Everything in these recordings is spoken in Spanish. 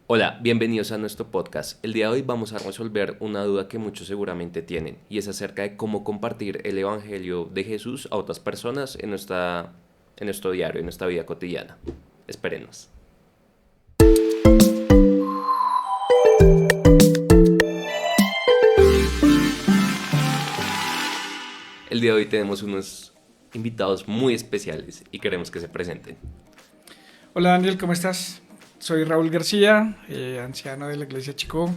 Hola, bienvenidos a nuestro podcast. El día de hoy vamos a resolver una duda que muchos seguramente tienen y es acerca de cómo compartir el Evangelio de Jesús a otras personas en nuestro diario, en nuestra vida cotidiana. Espérenos. El día de hoy tenemos unos invitados muy especiales y queremos que se presenten. Hola Daniel, ¿cómo estás? Soy Raúl García, anciano de la Iglesia Chico.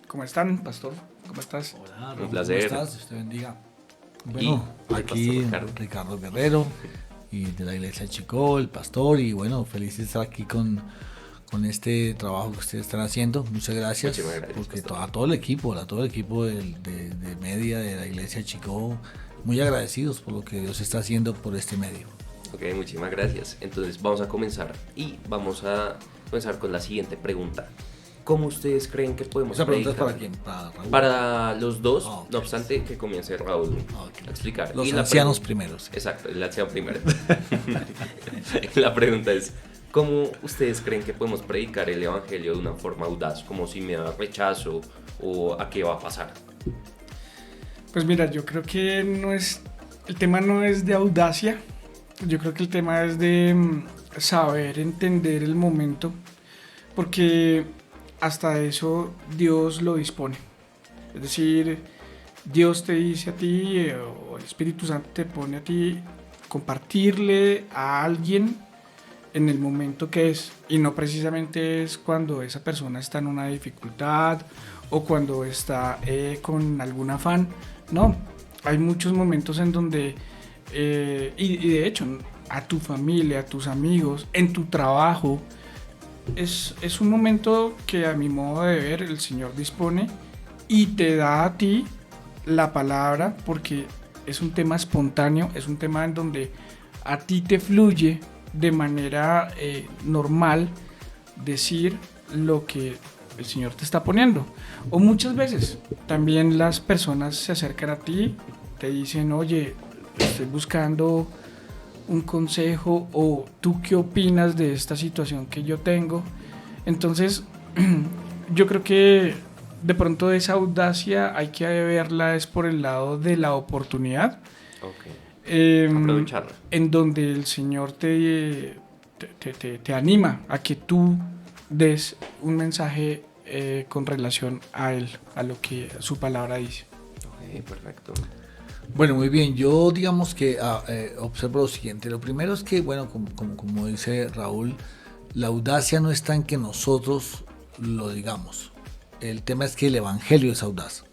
¿Cómo están, pastor? ¿Cómo estás? Hola, Un Raúl, placer. ¿cómo estás? Dios te bendiga. Y Bueno, el aquí pastor Ricardo Guerrero y de la iglesia Chico, el pastor, y bueno, feliz de estar aquí con este trabajo que ustedes están haciendo. Muchas gracias, Muchísimas gracias, porque pastor. a todo el equipo de media de la iglesia Chico, muy agradecidos por lo que Dios está haciendo por este medio. Ok, muchísimas gracias. Entonces vamos a comenzar con la siguiente pregunta. ¿Cómo ustedes creen que podemos ¿Esa pregunta es predicar? para quién? ¿Para Raúl? Para los dos, Ok. no obstante que comience Raúl Ok. a explicar. Los Y la ancianos pregunta- primeros. Exacto, el anciano primero. La pregunta es, ¿cómo ustedes creen que podemos predicar el evangelio de una forma audaz? Como si me da rechazo o a qué va a pasar. Pues mira, yo creo que el tema no es de audacia, yo creo que el tema es de saber entender el momento, porque hasta eso Dios lo dispone. Es decir, Dios te dice a ti, o el Espíritu Santo te pone a ti, compartirle a alguien en el momento que es, y no precisamente es cuando esa persona está en una dificultad o cuando está con algún afán. No, hay muchos momentos en donde, y de hecho, a tu familia, a tus amigos, en tu trabajo, es un momento que a mi modo de ver el Señor dispone y te da a ti la palabra, porque es un tema espontáneo, es un tema en donde a ti te fluye de manera normal decir lo que el Señor te está poniendo. O muchas veces también las personas se acercan a ti, te dicen, oye, estoy buscando un consejo, o tú qué opinas de esta situación que yo tengo. Entonces, yo creo que de pronto esa audacia hay que verla es por el lado de la oportunidad. Ok. Aprovecharla. En donde el Señor te anima a que tú des un mensaje con relación a Él, a lo que su palabra dice. Ok, perfecto. Bueno, muy bien. Yo digamos que observo lo siguiente. Lo primero es que, bueno, como dice Raúl, la audacia no está en que nosotros lo digamos. El tema es que el evangelio es audaz.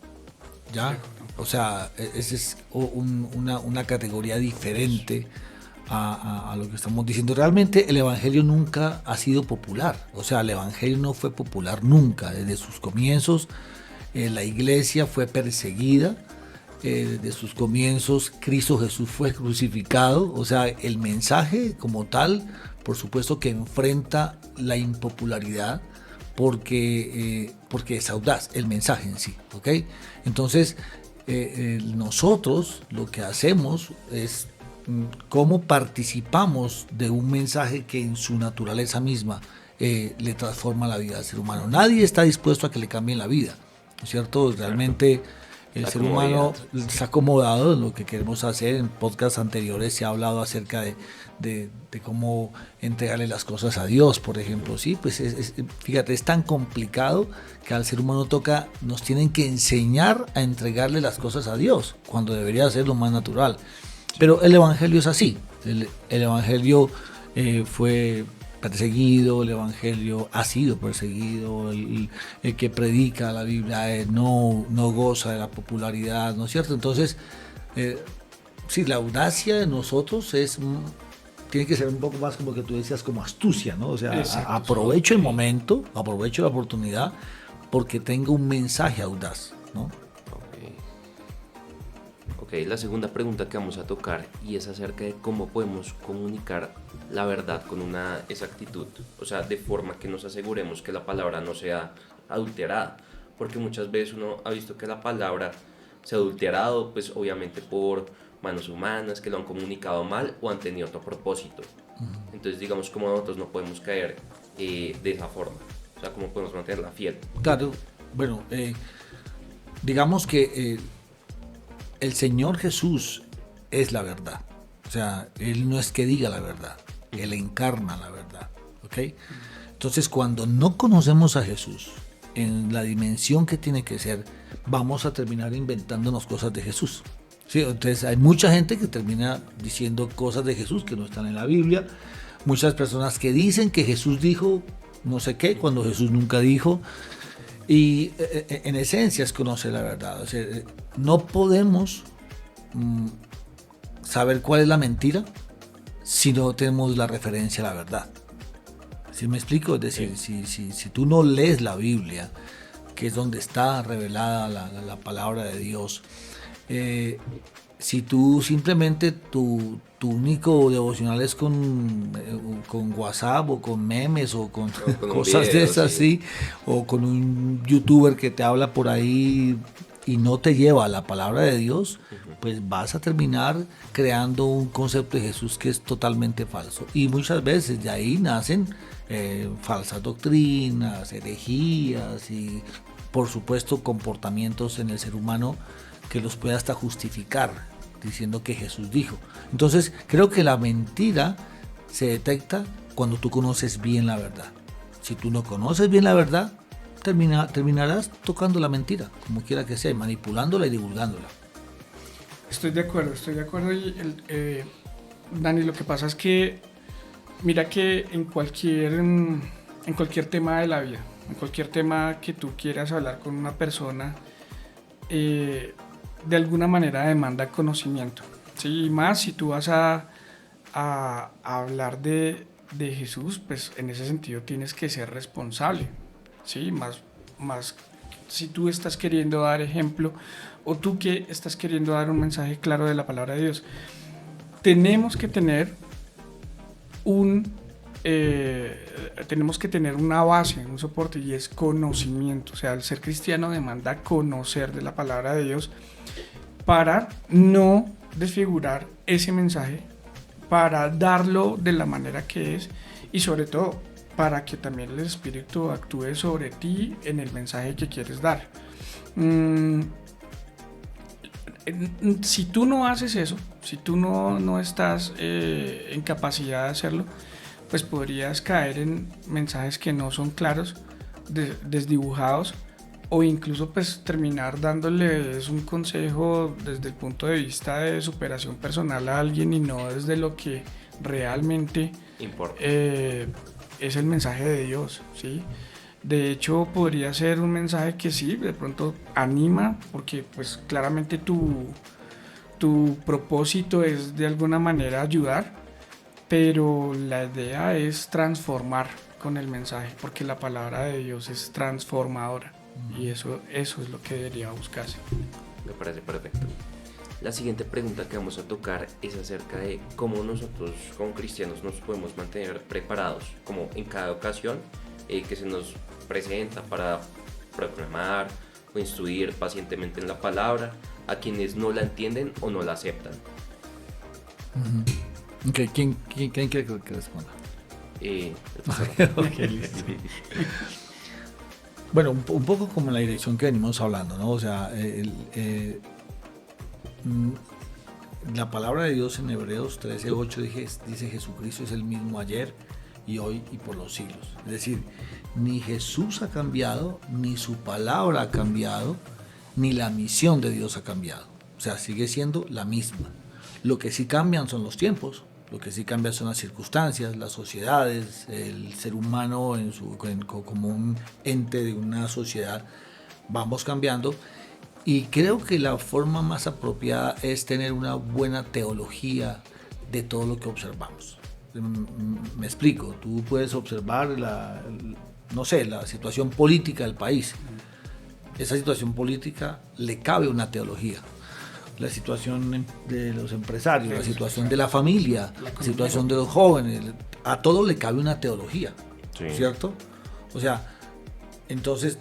¿Ya? O sea, esa es una categoría diferente a lo que estamos diciendo. Realmente el evangelio nunca ha sido popular. O sea, el evangelio no fue popular nunca. Desde sus comienzos, la iglesia fue perseguida. Desde sus comienzos, Cristo Jesús fue crucificado. O sea, el mensaje como tal, por supuesto que enfrenta la impopularidad porque es audaz el mensaje en sí, ¿ok? Entonces, nosotros lo que hacemos es cómo participamos de un mensaje que en su naturaleza misma le transforma la vida al ser humano. Nadie está dispuesto a que le cambien la vida, ¿no es cierto? Realmente el ser humano está acomodado en lo que queremos hacer. En podcasts anteriores se ha hablado acerca de cómo entregarle las cosas a Dios, por ejemplo. Sí, pues fíjate, es tan complicado que al ser humano nos tienen que enseñar a entregarle las cosas a Dios, cuando debería ser lo más natural. Pero el evangelio es así. El evangelio fue perseguido, el evangelio ha sido perseguido, el que predica la Biblia no goza de la popularidad, ¿no es cierto? Entonces, sí, la audacia de nosotros tiene que ser un poco más, como que tú decías, como astucia, ¿no? O sea, aprovecho el momento, aprovecho la oportunidad porque tengo un mensaje audaz, ¿no? Ok, la segunda pregunta que vamos a tocar y es acerca de cómo podemos comunicar la verdad con una exactitud, o sea, de forma que nos aseguremos que la palabra no sea adulterada, porque muchas veces uno ha visto que la palabra se ha adulterado, pues obviamente por manos humanas que lo han comunicado mal o han tenido otro propósito. Entonces digamos como nosotros no podemos caer de esa forma. O sea, cómo podemos mantenerla fiel. Claro, bueno, digamos que el Señor Jesús es la verdad. O sea, Él no es que diga la verdad, Él encarna la verdad. ¿Ok? Entonces, cuando no conocemos a Jesús en la dimensión que tiene que ser, vamos a terminar inventándonos cosas de Jesús. ¿Sí? Entonces, hay mucha gente que termina diciendo cosas de Jesús que no están en la Biblia. Muchas personas que dicen que Jesús dijo no sé qué, cuando Jesús nunca dijo. Y en esencia es conocer la verdad. O sea, no podemos saber cuál es la mentira si no tenemos la referencia a la verdad. ¿Sí me explico? Es decir, si tú no lees la Biblia, que es donde está revelada la palabra de Dios, si tú simplemente tu único devocional es con WhatsApp o con memes o con cosas de esas, sí, o con un youtuber que te habla por ahí y no te lleva a la palabra de Dios, pues vas a terminar creando un concepto de Jesús que es totalmente falso. Y muchas veces de ahí nacen falsas doctrinas, herejías y por supuesto comportamientos en el ser humano que los puede hasta justificar diciendo que Jesús dijo. Entonces creo que la mentira se detecta cuando tú conoces bien la verdad. Si tú no conoces bien la verdad, terminarás tocando la mentira, como quiera que sea, y manipulándola y divulgándola. Estoy de acuerdo. Y Dani, lo que pasa es que mira que en cualquier tema de la vida, en cualquier tema que tú quieras hablar con una persona, de alguna manera demanda conocimiento, ¿sí? Y más si tú vas a hablar de Jesús, pues en ese sentido tienes que ser responsable, ¿sí? Más si tú estás queriendo dar ejemplo o tú que estás queriendo dar un mensaje claro de la palabra de Dios. Tenemos que tener una base, un soporte, y es conocimiento. O sea, el ser cristiano demanda conocer de la palabra de Dios para no desfigurar ese mensaje, para darlo de la manera que es y sobre todo para que también el Espíritu actúe sobre ti en el mensaje que quieres dar. Si tú no haces eso, si tú no estás en capacidad de hacerlo, pues podrías caer en mensajes que no son claros, desdibujados, o incluso pues terminar dándoles un consejo desde el punto de vista de superación personal a alguien y no desde lo que realmente importa. Es el mensaje de Dios, ¿sí? De hecho, podría ser un mensaje que sí, de pronto anima, porque pues claramente tu propósito es de alguna manera ayudar, pero la idea es transformar con el mensaje, porque la palabra de Dios es transformadora, y eso es lo que debería buscarse. Me parece perfecto. La siguiente pregunta que vamos a tocar es acerca de cómo nosotros como cristianos nos podemos mantener preparados, como en cada ocasión que se nos presenta, para proclamar o instruir pacientemente en la palabra a quienes no la entienden o no la aceptan. Okay, ¿quién quiere que responda? Okay, listo. Bueno, un poco como la dirección que venimos hablando, ¿no? O sea, la palabra de Dios en Hebreos 13:8 dice Jesucristo es el mismo ayer y hoy y por los siglos. Es decir, ni Jesús ha cambiado, ni su palabra ha cambiado, ni la misión de Dios ha cambiado. O sea, sigue siendo la misma. Lo que sí cambian son los tiempos, lo que sí cambian son las circunstancias, las sociedades, el ser humano como un ente de una sociedad. Vamos cambiando. Y creo que la forma más apropiada es tener una buena teología de todo lo que observamos. Me explico, tú puedes observar la situación política del país. Esa situación política le cabe una teología. La situación de los empresarios, la situación de la familia, la situación de los jóvenes, a todo le cabe una teología, sí. ¿Cierto? O sea, entonces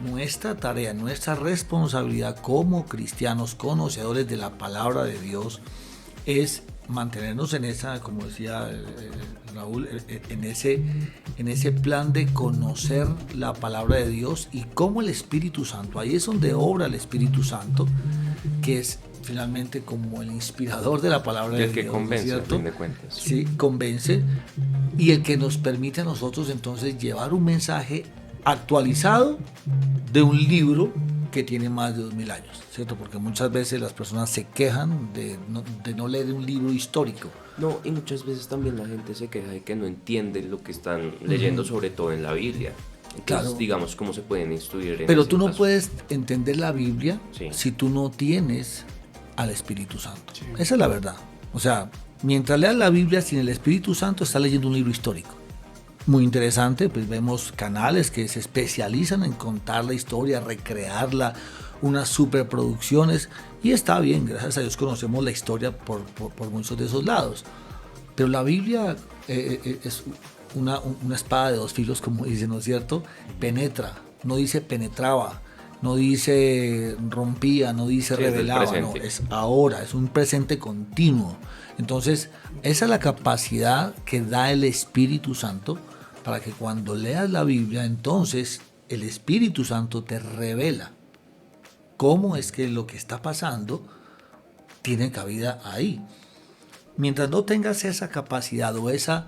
nuestra tarea, nuestra responsabilidad como cristianos conocedores de la palabra de Dios es mantenernos en esa, como decía Raúl, en ese plan de conocer la palabra de Dios y cómo el Espíritu Santo, ahí es donde obra el Espíritu Santo, que es finalmente como el inspirador de la palabra de Dios. El que convence, ¿cierto? a fin de cuentas. Sí, convence, y el que nos permite a nosotros entonces llevar un mensaje actualizado de un libro que tiene más de 2000 años, ¿cierto? Porque muchas veces las personas se quejan de no leer un libro histórico. No, y muchas veces también la gente se queja de que no entiende lo que están leyendo, sobre todo en la Biblia. Entonces, Claro. digamos, ¿cómo se pueden instruir en Pero ese tú no caso? puedes entender la Biblia Sí. si tú no tienes al Espíritu Santo. Sí. Esa es la verdad. O sea, mientras leas la Biblia sin el Espíritu Santo, estás leyendo un libro histórico. Muy interesante, pues vemos canales que se especializan en contar la historia, recrearla, unas superproducciones, y está bien, gracias a Dios conocemos la historia por muchos de esos lados. Pero la Biblia es una espada de dos filos, como dicen, ¿no es cierto? Penetra, no dice penetraba, no dice rompía, no dice Sí, es del revelaba, no, presente. es ahora, es un presente continuo. Entonces, esa es la capacidad que da el Espíritu Santo para que cuando leas la Biblia, entonces el Espíritu Santo te revela cómo es que lo que está pasando tiene cabida ahí. Mientras no tengas esa capacidad o esa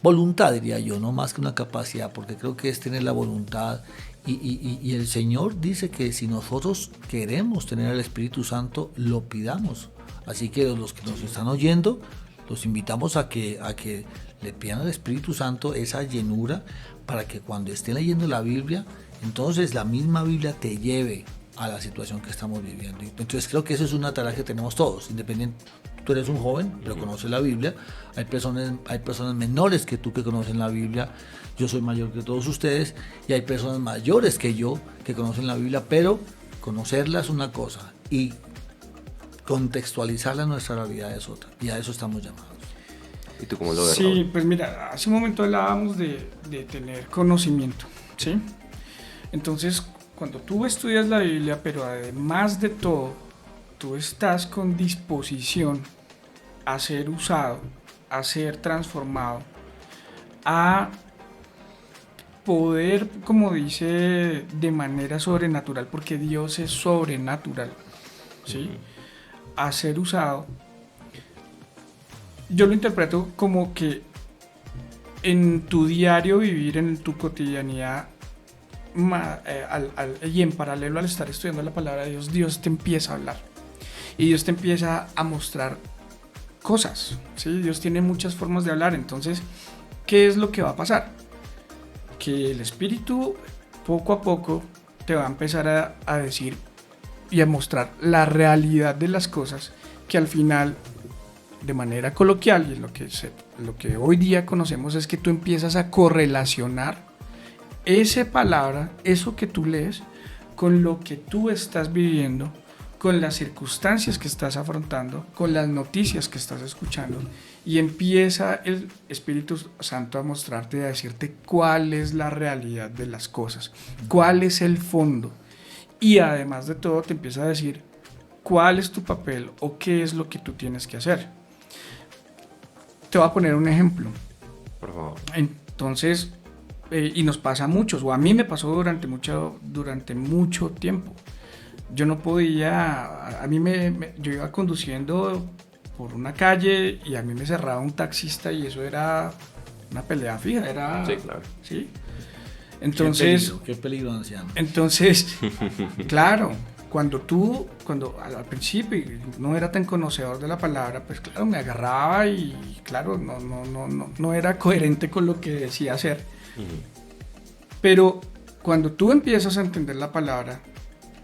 voluntad, diría yo, no más que una capacidad, porque creo que es tener la voluntad, y el Señor dice que si nosotros queremos tener al Espíritu Santo, lo pidamos. Así que los que nos están oyendo, los invitamos a que le pidan al Espíritu Santo esa llenura para que cuando estén leyendo la Biblia, entonces la misma Biblia te lleve a la situación que estamos viviendo. Entonces creo que eso es una tarea que tenemos todos, independiente. Tú eres un joven, pero conoces la Biblia. Hay personas menores que tú que conocen la Biblia. Yo soy mayor que todos ustedes, y hay personas mayores que yo que conocen la Biblia, pero conocerla es una cosa y contextualizarla en nuestra realidad es otra, y a eso estamos llamados. ¿Y tú cómo lo ves, Sí, Raúl? pues mira, hace un momento hablábamos de tener conocimiento, ¿sí? Entonces, cuando tú estudias la Biblia, pero además de todo, tú estás con disposición a ser usado, a ser transformado, a poder, como dice, de manera sobrenatural, porque Dios es sobrenatural, ¿sí? A ser usado. Yo lo interpreto como que en tu diario vivir, en tu cotidianidad, y en paralelo al estar estudiando la palabra de Dios, Dios te empieza a hablar y Dios te empieza a mostrar cosas, ¿sí? Dios tiene muchas formas de hablar. Entonces, ¿qué es lo que va a pasar? Que el Espíritu poco a poco te va a empezar a decir y a mostrar la realidad de las cosas, que al final, de manera coloquial, y lo que hoy día conocemos, es que tú empiezas a correlacionar esa palabra, eso que tú lees, con lo que tú estás viviendo, con las circunstancias que estás afrontando, con las noticias que estás escuchando, y empieza el Espíritu Santo a mostrarte, a decirte cuál es la realidad de las cosas, cuál es el fondo, y además de todo te empieza a decir cuál es tu papel o qué es lo que tú tienes que hacer. Te voy a poner un ejemplo. Por favor. Entonces, y nos pasa a muchos, o a mí me pasó durante mucho tiempo. Yo no podía, yo iba conduciendo por una calle y a mí me cerraba un taxista, y eso era una pelea fija, era... Sí, claro. ¿sí? Entonces... Qué peligro, anciano. Entonces, claro, cuando al principio no era tan conocedor de la palabra, pues claro, me agarraba y claro, no era coherente con lo que decía hacer. Pero cuando tú empiezas a entender la palabra,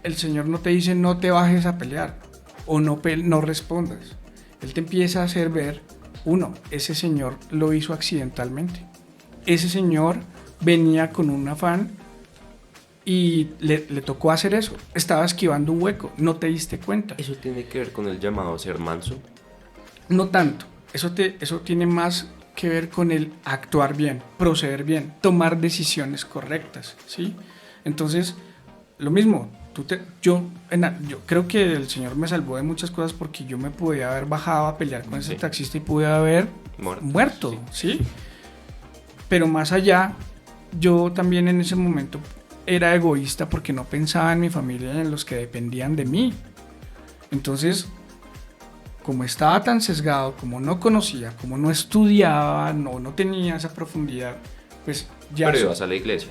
el Señor no te dice no te bajes a pelear o no respondas. Él te empieza a hacer ver, ese señor lo hizo accidentalmente. Ese señor venía con un afán y le tocó hacer eso. Estaba esquivando un hueco, no te diste cuenta. ¿Eso tiene que ver con el llamado a ser manso? No tanto. Eso tiene más que ver con el actuar bien, proceder bien, tomar decisiones correctas, ¿sí? Entonces, lo mismo, yo creo que el Señor me salvó de muchas cosas porque yo me pude haber bajado a pelear con ese taxista y pude haber muerto, ¿sí? Pero más allá, yo también en ese momento era egoísta porque no pensaba en mi familia y en los que dependían de mí. Entonces, como estaba tan sesgado, como no conocía, como no estudiaba, no tenía esa profundidad, pues ya... Pero ibas a la iglesia.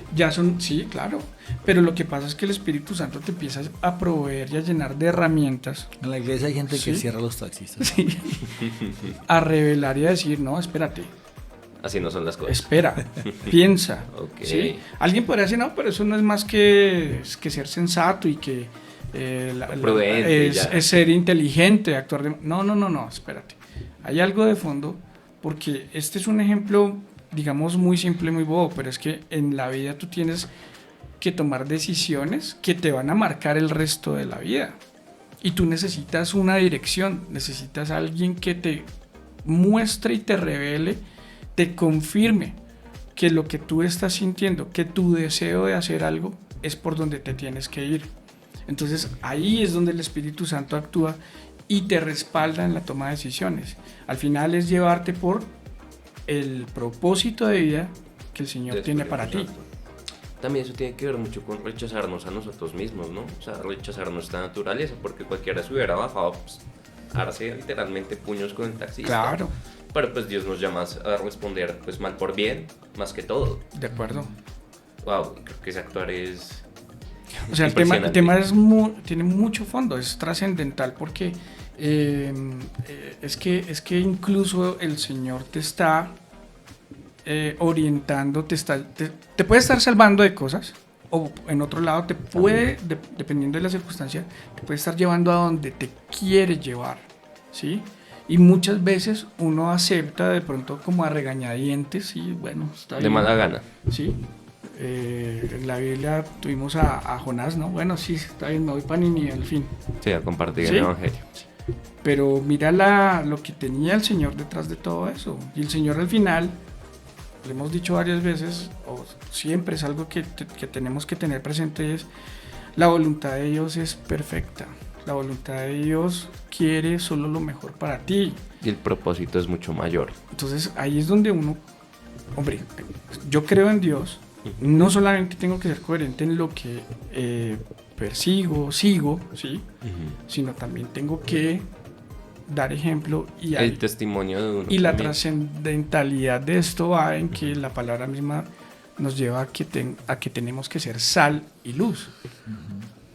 Sí, claro. Pero lo que pasa es que el Espíritu Santo te empieza a proveer y a llenar de herramientas. En la iglesia hay gente ¿Sí? que cierra los taxistas. Sí. A revelar y a decir, no, espérate. Así no son las cosas. Espera, piensa. Okay. ¿Sí? Alguien podría decir, no, pero eso no es más que ser sensato y que prudente, es ser inteligente, actuar de... No, espérate. Hay algo de fondo, porque este es un ejemplo, digamos, muy simple, muy bobo, pero es que en la vida tú tienes que tomar decisiones que te van a marcar el resto de la vida. Y tú necesitas una dirección, necesitas a alguien que te muestre y te revele, te confirme que lo que tú estás sintiendo, que tu deseo de hacer algo es por donde te tienes que ir. Entonces ahí es donde el Espíritu Santo actúa y te respalda en la toma de decisiones. Al final es llevarte por el propósito de vida que el Señor tiene para ti. También eso tiene que ver mucho con rechazarnos a nosotros mismos, ¿no? O sea, rechazar nuestra naturaleza, porque cualquiera se hubiera bajado, pues, a darse literalmente puños con el taxista. Claro. Pero pues Dios nos llama a responder pues mal por bien, más que todo. De acuerdo. Wow, creo que ese actuar es... O sea, el tema tiene mucho fondo, es trascendental porque es que incluso el Señor te está orientando, te puede estar salvando de cosas, o en otro lado te puede, dependiendo de la circunstancia, te puede estar llevando a donde te quiere llevar, ¿sí? Y muchas veces uno acepta de pronto como a regañadientes y bueno, está bien. De mala gana. Sí. En la Biblia tuvimos a Jonás, ¿no? Bueno, sí, está bien, me voy para Nínive, al fin. Sí, a compartir ¿Sí? el Evangelio. Sí. Pero mira lo que tenía el Señor detrás de todo eso. Y el Señor al final, lo hemos dicho varias veces, o siempre es algo que tenemos que tener presente, es la voluntad de Dios es perfecta. La voluntad de Dios quiere solo lo mejor para ti. Y el propósito es mucho mayor. Entonces ahí es donde uno, hombre, yo creo en Dios, no solamente tengo que ser coherente en lo que sigo, ¿sí? Sino también tengo que dar ejemplo y el testimonio de uno. Y la trascendentalidad de esto va en que la palabra misma nos lleva a que tenemos que ser sal y luz.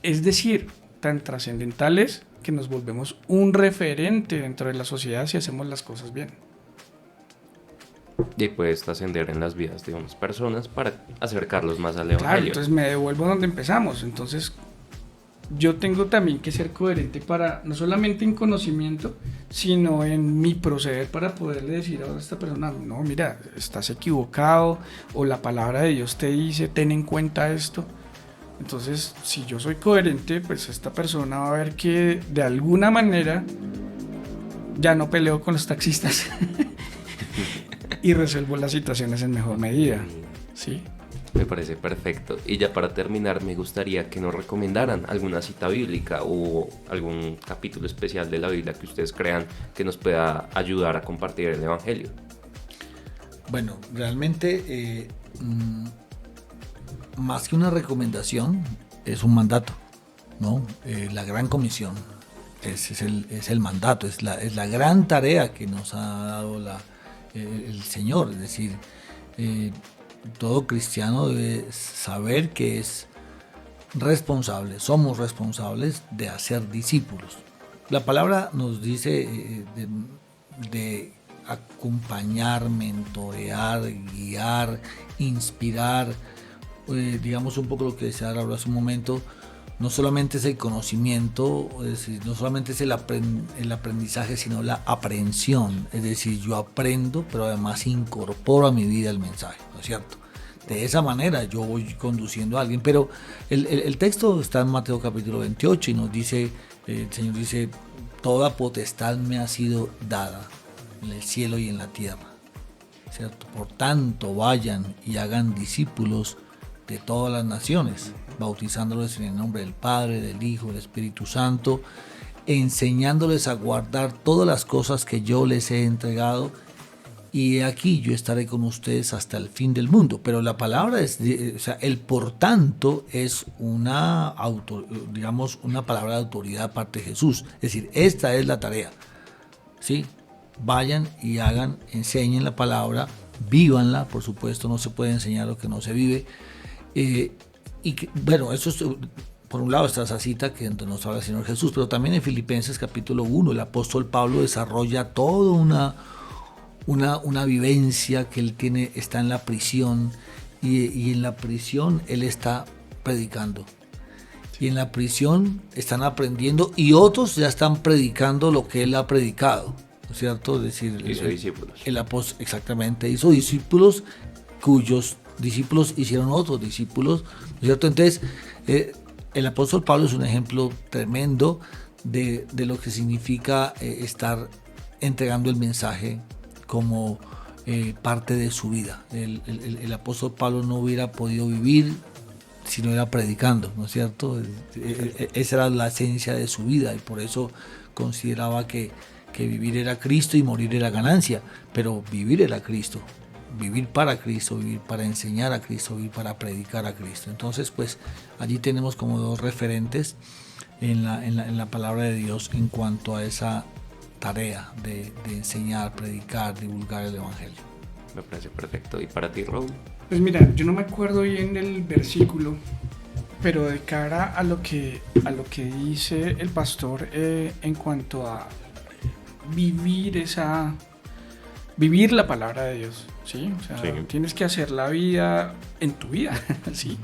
Es decir, tan trascendentales que nos volvemos un referente dentro de la sociedad si hacemos las cosas bien. Y puedes trascender en las vidas de unas personas para acercarlos más al Evangelio. Claro, entonces me devuelvo donde empezamos. Entonces yo tengo también que ser coherente para, no solamente en conocimiento, sino en mi proceder para poderle decir a esta persona, no, mira, estás equivocado, o la palabra de Dios te dice, ten en cuenta esto. Entonces, si yo soy coherente, pues esta persona va a ver que de alguna manera ya no peleo con los taxistas y resuelvo las situaciones en mejor medida, ¿sí? Me parece perfecto. Y ya para terminar, me gustaría que nos recomendaran alguna cita bíblica o algún capítulo especial de la Biblia que ustedes crean que nos pueda ayudar a compartir el Evangelio. Bueno, realmente más que una recomendación, es un mandato, ¿no? La gran comisión es el mandato, es la gran tarea que nos ha dado el Señor. Es decir, todo cristiano debe saber que es responsable, somos responsables de hacer discípulos. La palabra nos dice de acompañar, mentorear, guiar, inspirar. Digamos un poco lo que decía Raúl hace un momento, no solamente es el conocimiento, es decir, no solamente es el aprendizaje, sino la aprehensión. Es decir, yo aprendo, pero además incorporo a mi vida el mensaje, ¿no es cierto? De esa manera yo voy conduciendo a alguien. Pero el texto está en Mateo capítulo 28 y nos dice, el Señor dice, toda potestad me ha sido dada en el cielo y en la tierra, ¿cierto? Por tanto, vayan y hagan discípulos de todas las naciones, bautizándoles en el nombre del Padre, del Hijo, del Espíritu Santo, enseñándoles a guardar todas las cosas que yo les he entregado, y aquí yo estaré con ustedes hasta el fin del mundo. Pero la palabra es, o sea, el por tanto es una palabra de autoridad aparte de Jesús. Es decir, esta es la tarea, ¿sí? Vayan y hagan, enseñen la palabra, vívanla, por supuesto, no se puede enseñar lo que no se vive. Bueno, eso es, por un lado está esa cita que nos habla el Señor Jesús, pero también en Filipenses capítulo 1, el apóstol Pablo desarrolla toda una vivencia que él tiene, está en la prisión, y en la prisión él está predicando. Y en la prisión están aprendiendo, y otros ya están predicando lo que él ha predicado, ¿no es cierto? Es decir, hizo discípulos. El apóstol exactamente hizo discípulos, cuyos discípulos hicieron otros discípulos, ¿no es cierto? Entonces, el apóstol Pablo es un ejemplo tremendo de lo que significa estar entregando el mensaje como parte de su vida. El apóstol Pablo no hubiera podido vivir si no era predicando, ¿no es cierto? Esa era la esencia de su vida, y por eso consideraba que vivir era Cristo y morir era ganancia. Pero vivir era Cristo, vivir para Cristo, vivir para enseñar a Cristo, vivir para predicar a Cristo. Entonces, pues allí tenemos como dos referentes en la palabra de Dios en cuanto a esa tarea de enseñar, predicar, divulgar el Evangelio. Me parece perfecto. ¿Y para ti, Raúl? Pues mira, yo no me acuerdo bien del versículo, pero de cara a lo que dice el pastor en cuanto a vivir la palabra de Dios, ¿sí? O sea, sí, tienes que hacer la vida en tu vida, ¿sí?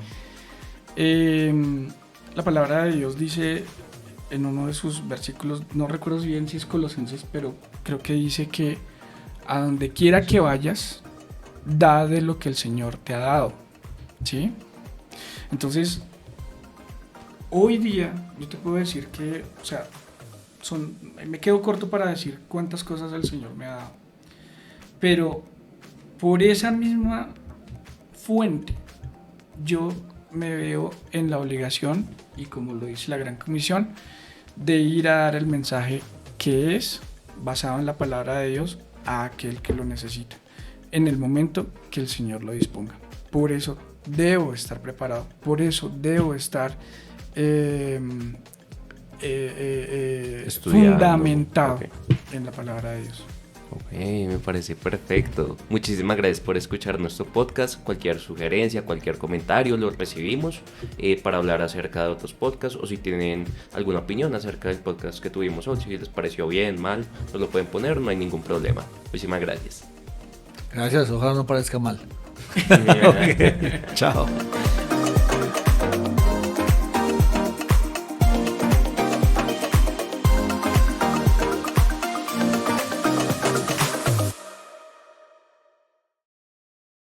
La palabra de Dios dice en uno de sus versículos, no recuerdo bien si es Colosenses, pero creo que dice que a donde quiera que vayas, da de lo que el Señor te ha dado, ¿sí? Entonces, hoy día yo te puedo decir que, o sea, me quedo corto para decir cuántas cosas el Señor me ha dado, pero por esa misma fuente yo me veo en la obligación, y como lo dice la Gran Comisión, de ir a dar el mensaje que es basado en la palabra de Dios a aquel que lo necesita, en el momento que el Señor lo disponga. Por eso debo estar preparado, por eso debo estar fundamentado en la palabra de Dios. Ok, me parece perfecto. Muchísimas gracias por escuchar nuestro podcast. Cualquier sugerencia, cualquier comentario lo recibimos para hablar acerca de otros podcasts, o si tienen alguna opinión acerca del podcast que tuvimos hoy, si les pareció bien, mal, nos lo pueden poner, no hay ningún problema. Muchísimas gracias. Gracias, ojalá no parezca mal. Okay. Chao.